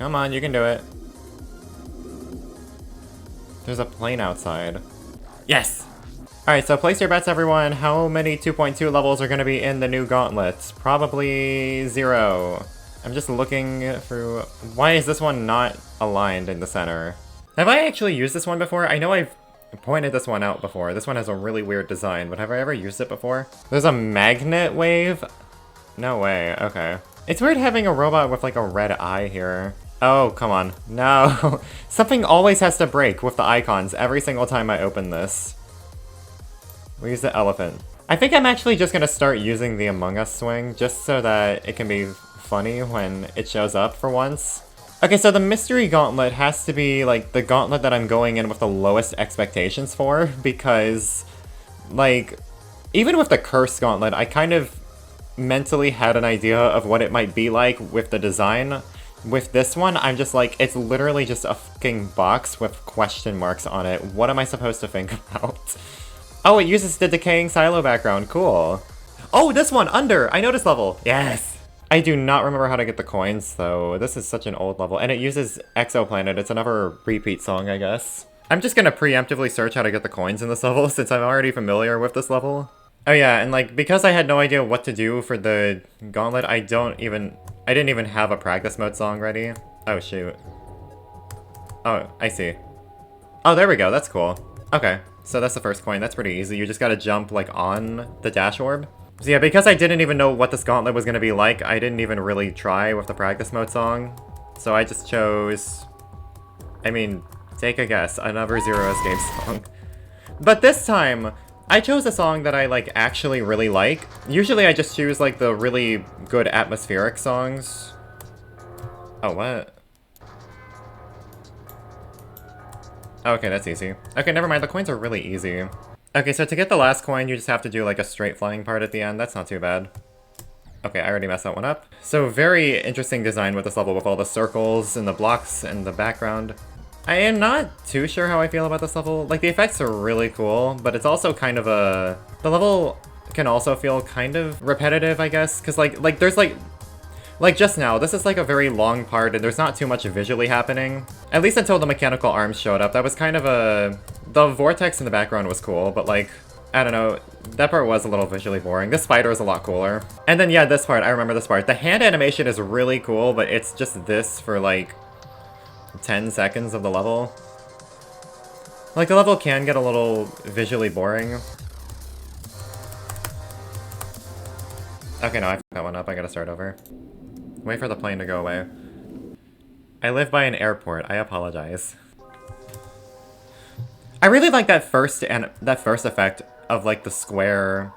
Come on, you can do it. There's a plane outside. Yes! Alright, so place your bets, everyone. How many 2.2 levels are going to be in the new Gauntlet? Probably 0. I'm just looking through... Why is this one not aligned in the center? Have I actually used this one before? I know I've pointed this one out before. This one has a really weird design, but have I ever used it before? There's a magnet wave? No way, okay. It's weird having a robot with like a red eye here. Oh, come on. No. Something always has to break with the icons every single time I open this. We use the elephant. I think I'm actually just gonna start using the Among Us swing just so that it can be funny when it shows up for once. Okay, so the Mystery Gauntlet has to be like the gauntlet that I'm going in with the lowest expectations for because, like, even with the Curse Gauntlet, I kind of mentally had an idea of what it might be like with the design. With this one, I'm just like, it's literally just a fucking box with question marks on it. What am I supposed to think about? Oh, it uses the decaying silo background. Cool. Oh, this one, Under! I know this level. Yes! I do not remember how to get the coins, though. This is such an old level. And it uses Exoplanet. It's another repeat song, I guess. I'm just gonna preemptively search how to get the coins in this level, since I'm already familiar with this level. Oh yeah, and like, because I had no idea what to do for the Gauntlet, I didn't even have a practice mode song ready. Oh, shoot. Oh, I see. Oh, there we go. That's cool. Okay. So that's the first coin. That's pretty easy. You just gotta jump, like, on the dash orb. So yeah, because I didn't even know what this gauntlet was gonna be like, I didn't even really try with the practice mode song. So I just chose... I mean, take a guess. Another Zero Escape song. But this time, I chose a song that I, like, actually really like. Usually I just choose, like, the really good atmospheric songs. Oh, what? Okay, that's easy. Okay, never mind, the coins are really easy. Okay, so to get the last coin, you just have to do like a straight flying part at the end. That's not too bad. Okay, I already messed that one up. So very interesting design with this level with all the circles and the blocks and the background. I am not too sure how I feel about this level. Like, the effects are really cool, but it's also kind of a... The level can also feel kind of repetitive, I guess, because like there's like just now, this is like a very long part and there's not too much visually happening. At least until the mechanical arms showed up. That was kind of a... The vortex in the background was cool, but like, I don't know, that part was a little visually boring. This spider is a lot cooler. And then yeah, this part, I remember this part. The hand animation is really cool, but it's just this for like 10 seconds of the level. Like, the level can get a little visually boring. Okay, no, I fucked that one up. I gotta start over. Wait for the plane to go away. I live by an airport. I apologize. I really like that first effect of like the square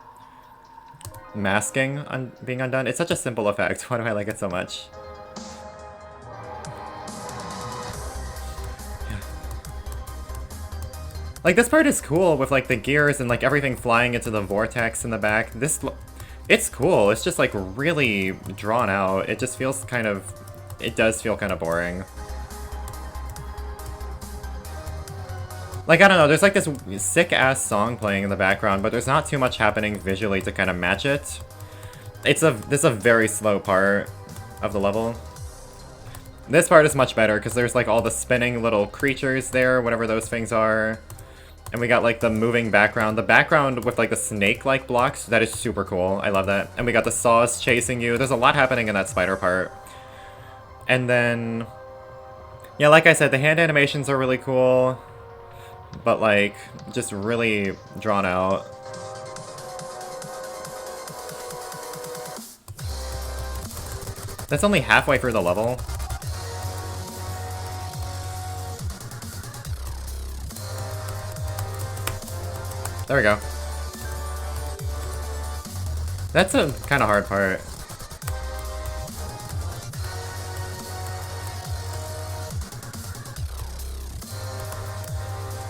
masking being undone. It's such a simple effect. Why do I like it so much? Yeah. Like, this part is cool with like the gears and like everything flying into the vortex in the back. It's cool. It's just like really drawn out. It just feels kind of... It does feel kind of boring. Like, I don't know, there's like this sick-ass song playing in the background, but there's not too much happening visually to kind of match it. This is a very slow part of the level. This part is much better, because there's like all the spinning little creatures there, whatever those things are. And we got like the moving background. The background with like the snake-like blocks, that is super cool. I love that. And we got the saws chasing you. There's a lot happening in that spider part. And then... Yeah, like I said, the hand animations are really cool. But like, just really drawn out. That's only halfway through the level. There we go. That's a kind of hard part.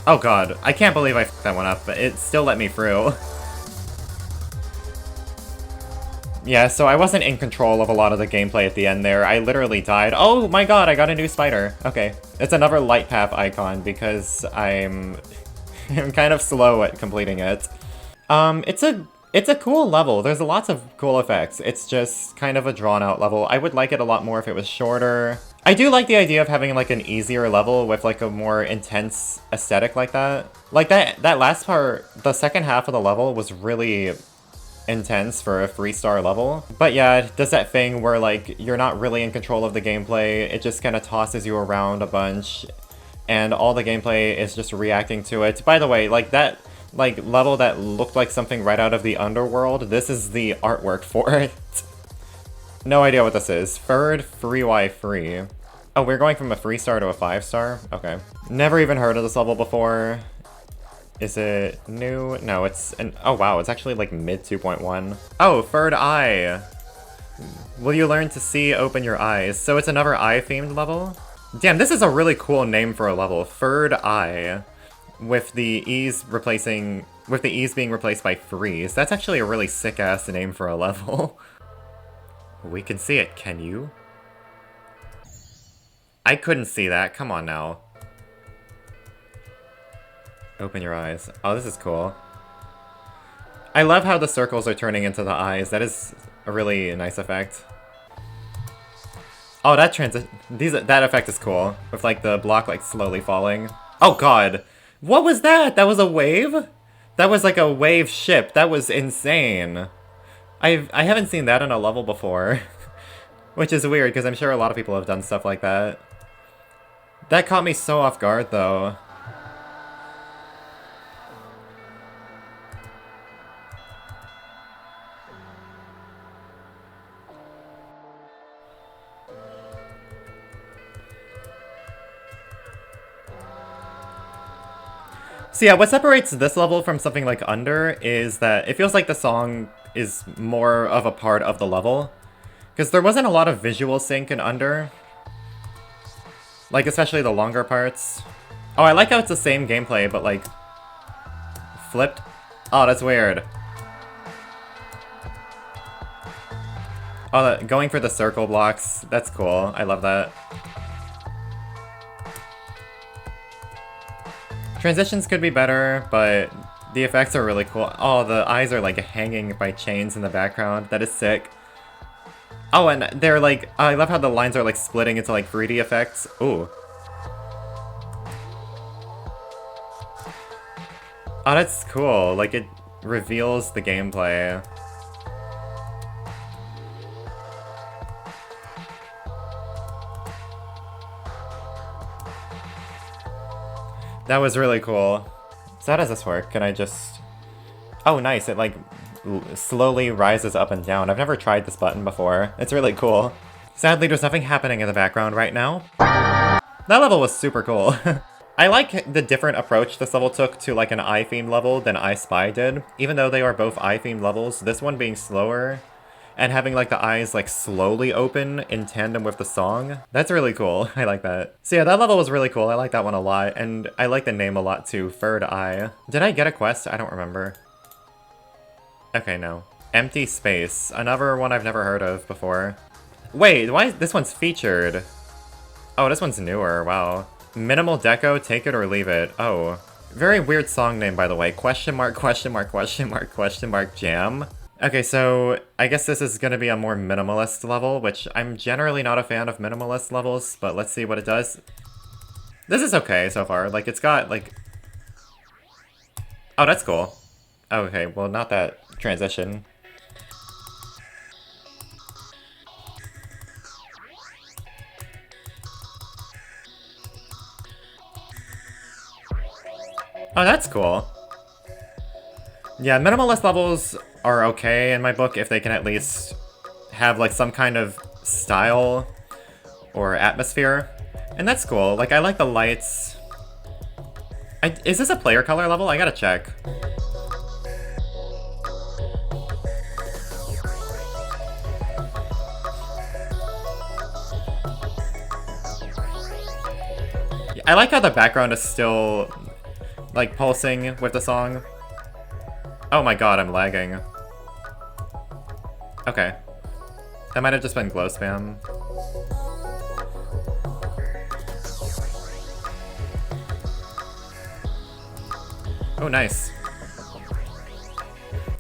Oh god, I can't believe I f***ed that one up, but it still let me through. Yeah, so I wasn't in control of a lot of the gameplay at the end there. I literally died. Oh my god, I got a new spider. Okay, it's another light path icon because I'm kind of slow at completing it. It's a cool level. There's lots of cool effects. It's just kind of a drawn-out level. I would like it a lot more if it was shorter. I do like the idea of having like an easier level with like a more intense aesthetic like that. Like that last part, the second half of the level was really intense for a 3-star level. But yeah, it does that thing where like you're not really in control of the gameplay. It just kind of tosses you around a bunch and all the gameplay is just reacting to it. By the way, like that like level that looked like something right out of the underworld, this is the artwork for it. No idea what this is. Third free Y free. Oh, we're going from a 3-star to a 5-star? Okay. Never even heard of this level before. Is it new? No, it's an... Oh wow, it's actually like mid 2.1. Oh, third eye. Will you learn to see, open your eyes? So it's another eye-themed level? Damn, this is a really cool name for a level. Third eye. With the E's replacing... With the E's being replaced by threes. That's actually a really sick-ass name for a level. We can see it, can you? I couldn't see that, come on now. Open your eyes. Oh, this is cool. I love how the circles are turning into the eyes. That is a really nice effect. Oh, that effect is cool. With like the block like slowly falling. Oh god! What was that? That was a wave? That was like a wave ship. That was insane. I haven't seen that in a level before. Which is weird, because I'm sure a lot of people have done stuff like that. That caught me so off guard, though. So yeah, what separates this level from something like Under is that it feels like the song is more of a part of the level. Because there wasn't a lot of visual sync in Under. Like, especially the longer parts. Oh, I like how it's the same gameplay, but like... flipped? Oh, that's weird. Oh, going for the circle blocks, that's cool. I love that. Transitions could be better, but the effects are really cool. Oh, the eyes are like hanging by chains in the background. That is sick. Oh, and they're like, I love how the lines are like splitting into like 3D effects. Ooh. Oh, that's cool. Like it reveals the gameplay. That was really cool. So how does this work? Can I just... Oh, nice. It like slowly rises up and down. I've never tried this button before. It's really cool. Sadly, there's nothing happening in the background right now. That level was super cool. I like the different approach this level took to like an eye-themed level than I Spy did. Even though they are both eye-themed levels, this one being slower and having like the eyes like slowly open in tandem with the song. That's really cool. I like that. So yeah, that level was really cool. I like that one a lot, and I like the name a lot too, Third Eye. Did I get a quest? I don't remember. Okay, no. Empty Space. Another one I've never heard of before. Wait, why is this one's featured? Oh, this one's newer, wow. Minimal Deco, Take It or Leave It. Oh. Very weird song name, by the way. Question mark, question mark, question mark, question mark, jam. Okay, so I guess this is gonna be a more minimalist level, which I'm generally not a fan of minimalist levels, but let's see what it does. This is okay so far. Like, it's got, like... Oh, that's cool. Okay, well, not that transition. Oh, that's cool. Yeah, minimalist levels are okay in my book if they can at least have like some kind of style or atmosphere. And that's cool. Like, I like the lights. Is this a player color level? I gotta check. I like how the background is still like pulsing with the song. Oh my god, I'm lagging. Okay. That might have just been glow spam. Oh, nice.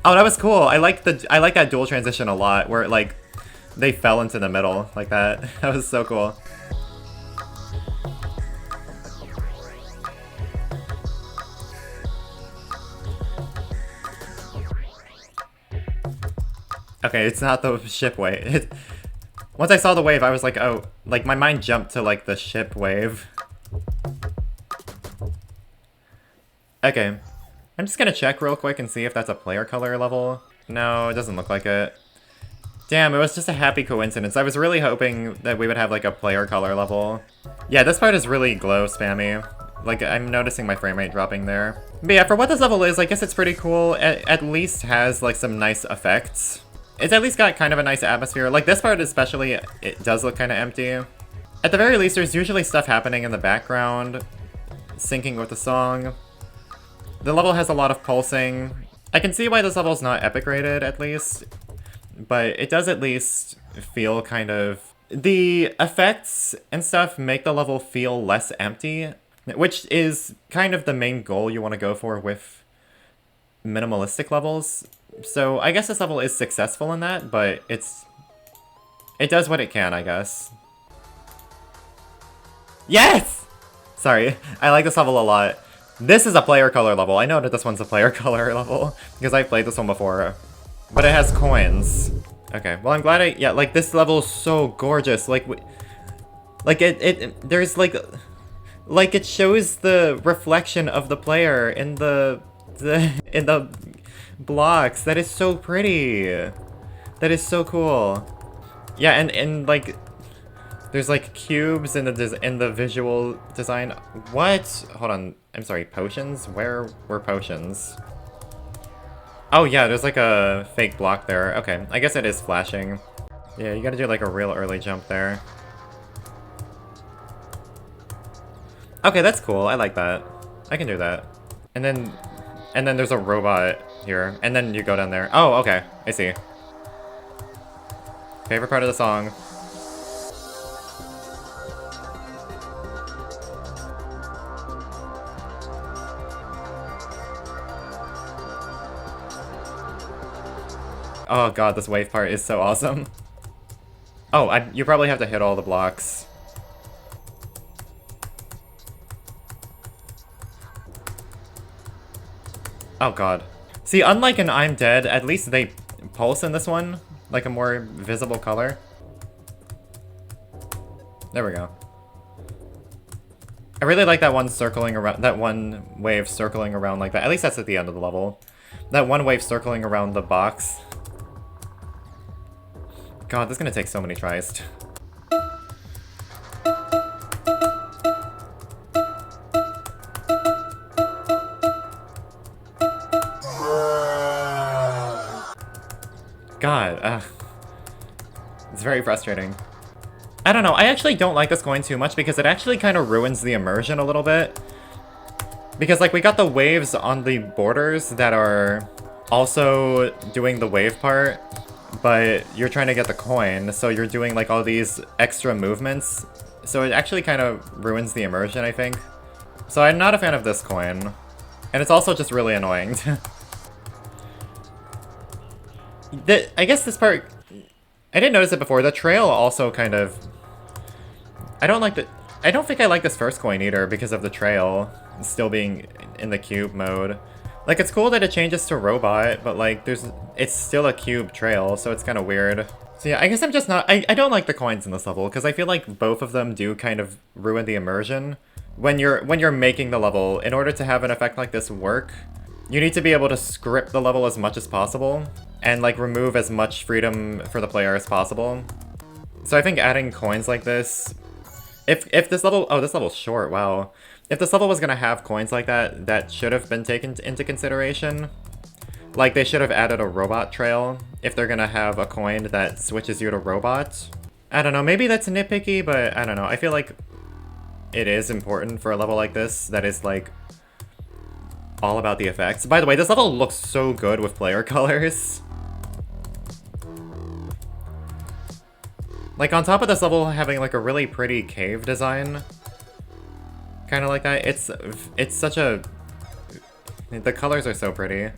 Oh, that was cool. I like that dual transition a lot, where like they fell into the middle like that. That was so cool. Okay, it's not the ship wave. Once I saw the wave, I was like, oh, like my mind jumped to like the ship wave. Okay, I'm just gonna check real quick and see if that's a player color level. No, it doesn't look like it. Damn, it was just a happy coincidence. I was really hoping that we would have like a player color level. Yeah, this part is really glow spammy. Like, I'm noticing my frame rate dropping there. But yeah, for what this level is, I guess it's pretty cool. It at least has like some nice effects. It's at least got kind of a nice atmosphere. Like this part especially, it does look kind of empty. At the very least, there's usually stuff happening in the background, syncing with the song. The level has a lot of pulsing. I can see why this level's not epic rated, at least. But it does at least feel kind of... The effects and stuff make the level feel less empty, which is kind of the main goal you want to go for with minimalistic levels. So I guess this level is successful in that, but it does what it can, I guess. Yes! Sorry, I like this level a lot. This is a player color level. I know that this one's a player color level, because I've played this one before. But it has coins. Okay, well I'm glad yeah, like this level is so gorgeous. Like there's like it shows the reflection of the player in the in the blocks. That is so pretty. That is so cool. Yeah, and like there's like cubes in the visual design. What? Hold on. I'm sorry. Potions? Where were potions? Oh yeah, there's like a fake block there. Okay, I guess it is flashing. Yeah, you gotta do like a real early jump there. Okay, that's cool. I like that. I can do that. And then there's a robot here. And then you go down there. Oh, okay. I see. Favorite part of the song. Oh god, this wave part is so awesome. Oh, you probably have to hit all the blocks. Oh god. See, unlike in I'm Dead, at least they pulse in this one, like a more visible color. There we go. I really like that one circling around, that one wave circling around like that. At least that's at the end of the level. That one wave circling around the box. God, this is gonna take so many tries. God, it's very frustrating. I don't know, I actually don't like this coin too much because it actually kind of ruins the immersion a little bit. Because, like, we got the waves on the borders that are also doing the wave part, but you're trying to get the coin, so you're doing, like, all these extra movements. So it actually kind of ruins the immersion, I think. So I'm not a fan of this coin. And it's also just really annoying. I guess this part... I didn't notice it before. The trail also kind of... I don't think I like this first coin either because of the trail still being in the cube mode. Like, it's cool that it changes to robot, but like, it's still a cube trail, so it's kind of weird. So yeah, I guess I'm just not... I don't like the coins in this level, because I feel like both of them do kind of ruin the immersion. When you're making the level, in order to have an effect like this work, you need to be able to script the level as much as possible, and like remove as much freedom for the player as possible. So I think adding coins like this... If this level... Oh, this level's short, wow. If this level was gonna have coins like that, that should have been taken into consideration. Like, they should have added a robot trail if they're gonna have a coin that switches you to robot. I don't know, maybe that's nitpicky, but I don't know. I feel like it is important for a level like this that is, like, all about the effects. By the way, this level looks so good with player colors. Like, on top of this level having, like, a really pretty cave design, kind of like that, it's such a... The colors are so pretty.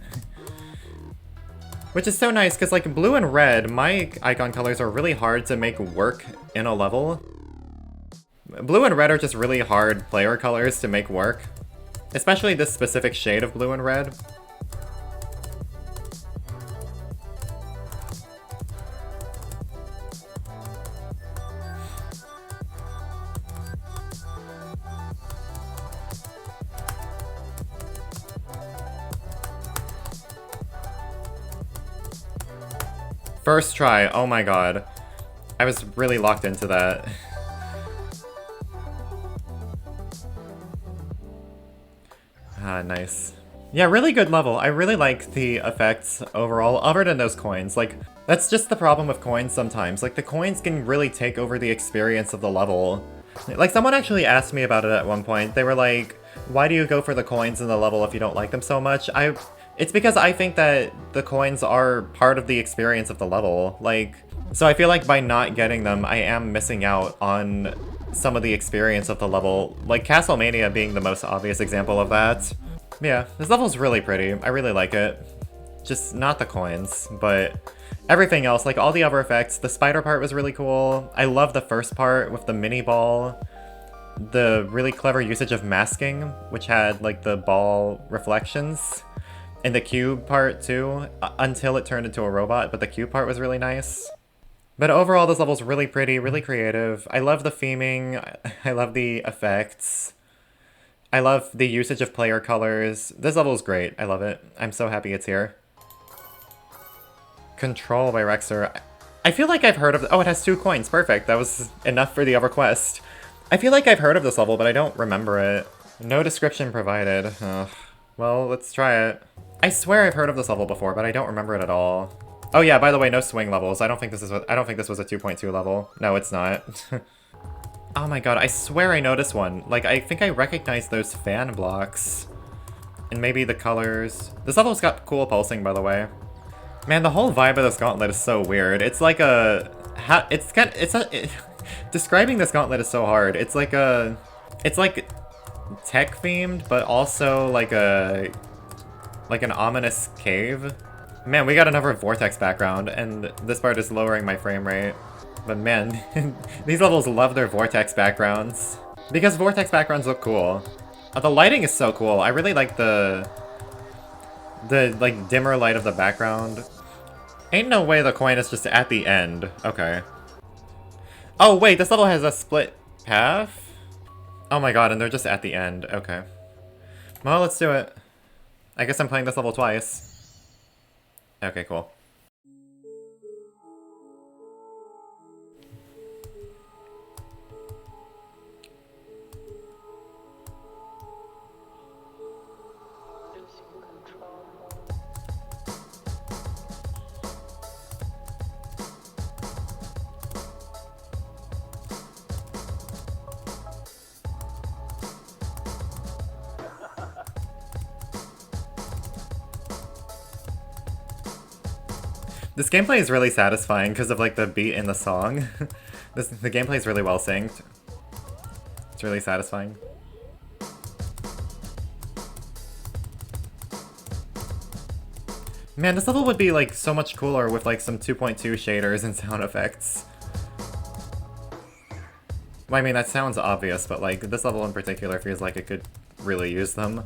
Which is so nice, because, like, blue and red, my icon colors are really hard to make work in a level. Blue and red are just really hard player colors to make work. Especially this specific shade of blue and red. First try, oh my god. I was really locked into that. Ah, nice. Yeah, really good level. I really like the effects overall, other than those coins. Like, that's just the problem with coins sometimes. Like, the coins can really take over the experience of the level. Like, someone actually asked me about it at one point. They were like, why do you go for the coins in the level if you don't like them so much? It's because I think that the coins are part of the experience of the level. Like, so I feel like by not getting them, I am missing out on some of the experience of the level. Like, Castlemania being the most obvious example of that. Yeah, this level's really pretty. I really like it. Just not the coins, but everything else, like all the other effects. The spider part was really cool. I love the first part with the mini ball. The really clever usage of masking, which had like the ball reflections. And the cube part too, until it turned into a robot, but the cube part was really nice. But overall, this level's really pretty, really creative. I love the theming, I love the effects. I love the usage of player colors. This level is great. I love it. I'm so happy it's here. Control by Rexer. I feel like I've heard of... Oh, it has 2 coins. Perfect. That was enough for the other quest. I feel like I've heard of this level, but I don't remember it. No description provided. Ugh. Well, let's try it. I swear I've heard of this level before, but I don't remember it at all. Oh yeah, by the way, no swing levels. I don't think this was a 2.2 level. No, it's not. Oh my god, I swear I know this one. Like, I think I recognize those fan blocks. And maybe the colors. This level's got cool pulsing, by the way. Man, the whole vibe of this gauntlet is so weird. It's like a... describing this gauntlet is so hard. It's like a... It's like tech-themed, but also like a... Like an ominous cave. Man, we got another vortex background, and this part is lowering my frame rate. But man, these levels love their vortex backgrounds. Because vortex backgrounds look cool. The lighting is so cool. I really like the like dimmer light of the background. Ain't no way the coin is just at the end. Okay. Oh wait, this level has a split path? Oh my god, and they're just at the end. Okay. Well, let's do it. I guess I'm playing this level twice. Okay, cool. This gameplay is really satisfying because of like the beat in the song. The gameplay is really well synced. It's really satisfying. Man, this level would be like so much cooler with like some 2.2 shaders and sound effects. Well, I mean, that sounds obvious, but like this level in particular feels like it could really use them.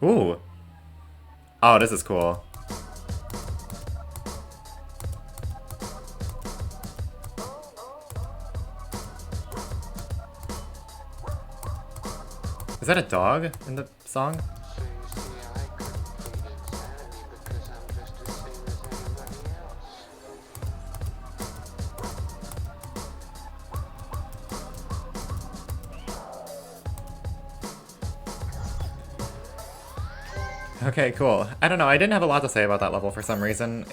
Ooh. Oh, this is cool. Is that a dog in the song? Okay, cool. I don't know, I didn't have a lot to say about that level for some reason.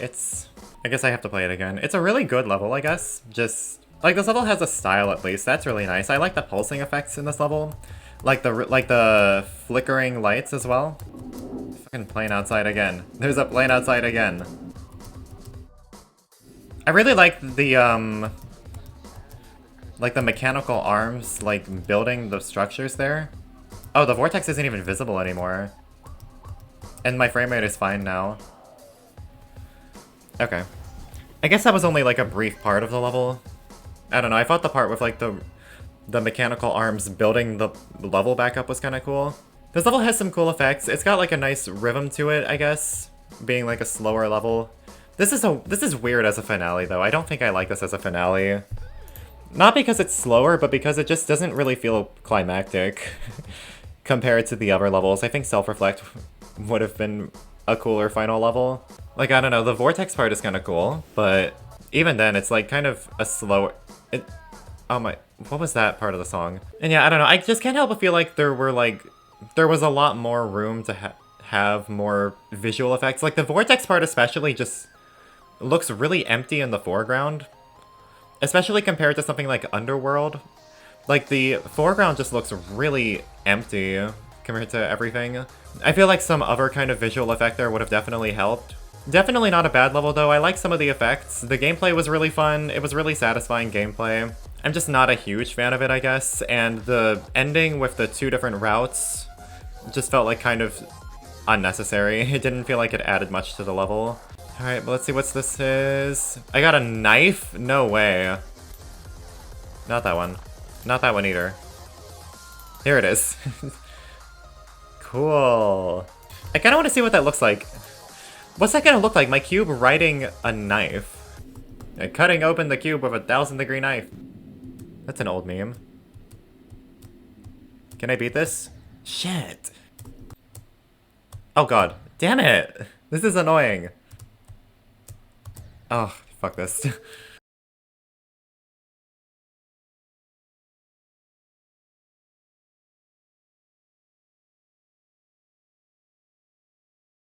I guess I have to play it again. It's a really good level, I guess. Just, like, this level has a style at least. That's really nice. I like the pulsing effects in this level. Like the flickering lights as well. Fucking plane outside again. There's a plane outside again. I really like the mechanical arms, like, building the structures there. Oh, the vortex isn't even visible anymore. And my frame rate is fine now. Okay. I guess that was only like a brief part of the level. I don't know, I thought the part with like the mechanical arms building the level back up was kind of cool. This level has some cool effects. It's got like a nice rhythm to it, I guess, being like a slower level. This is weird as a finale though. I don't think I like this as a finale. Not because it's slower, but because it just doesn't really feel climactic compared to the other levels. I think Self-Reflect would have been a cooler final level. Like, I don't know, the Vortex part is kind of cool, but even then, it's like kind of a slower... Oh my... What was that part of the song? And yeah, I don't know, I just can't help but feel like there was a lot more room to have more visual effects. Like, the Vortex part especially just looks really empty in the foreground. Especially compared to something like Underworld. Like, the foreground just looks really empty compared to everything. I feel like some other kind of visual effect there would have definitely helped. Definitely not a bad level though, I like some of the effects. The gameplay was really fun, it was really satisfying gameplay. I'm just not a huge fan of it, I guess, and the ending with the 2 different routes just felt like kind of unnecessary. It didn't feel like it added much to the level. Alright, but let's see what this is. I got a knife? No way. Not that one. Not that one either. Here it is. Cool. I kind of want to see what that looks like. What's that gonna look like? My cube riding a knife. Cutting open the cube with a 1,000-degree knife. That's an old meme. Can I beat this? Shit. Oh god. Damn it! This is annoying. Oh, fuck this.